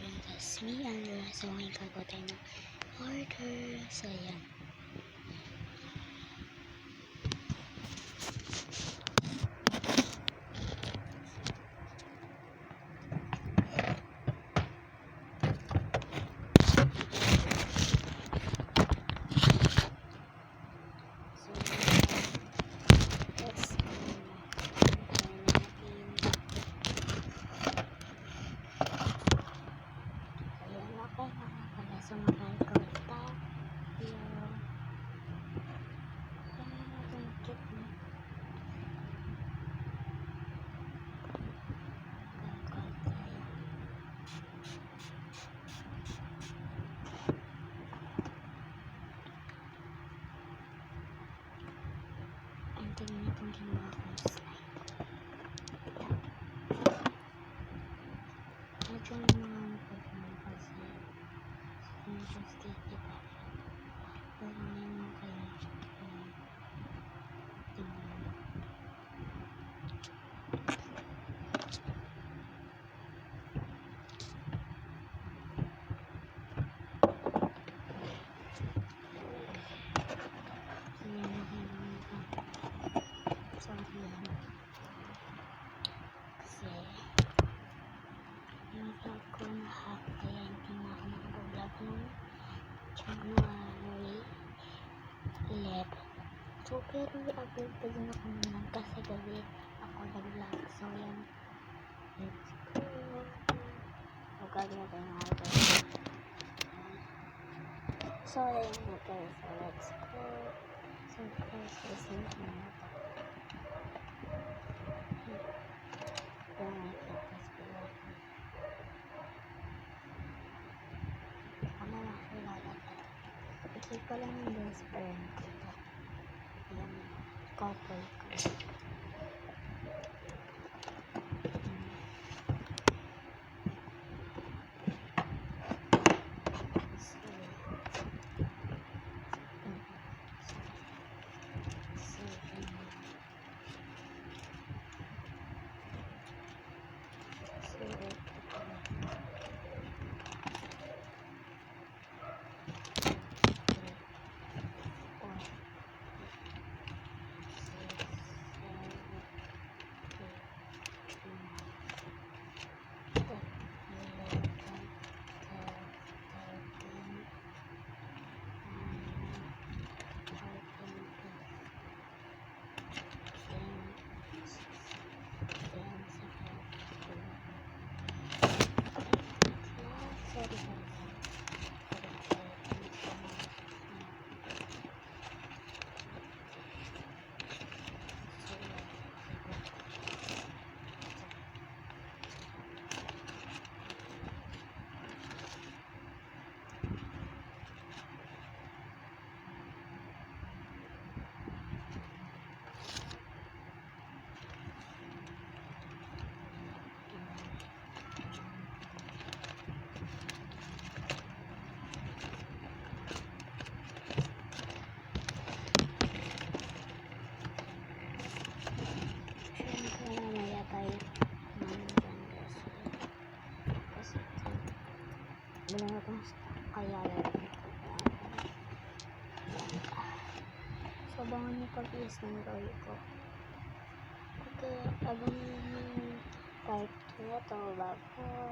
children, that's me, Andrea. So, ngayon gagawa tayo ng order. So, ayan. Tingnan natin ginawa kong slide. Medyo naman pagkaman kasi medyo sticky pa rin. Pero ngayon mo kaya tingnan. Vlog ko na half kaya hindi na ako nakapag-vlog ng January 11. So, pero i-upload pa din ako naman kasi gabi ako nag-vlog. So, yan. Let's go. So, gagawin tayo ng order. So, yan na tayo. So, let's go. So, first, listen to me. Ikip ko lang yung best friend ko. Ayan, couple ko. Bilang akong kaya lang. So, abangan niyo pag-is ng roll ko. Okay, abangan niyo yung part 2 na to. Bye-bye.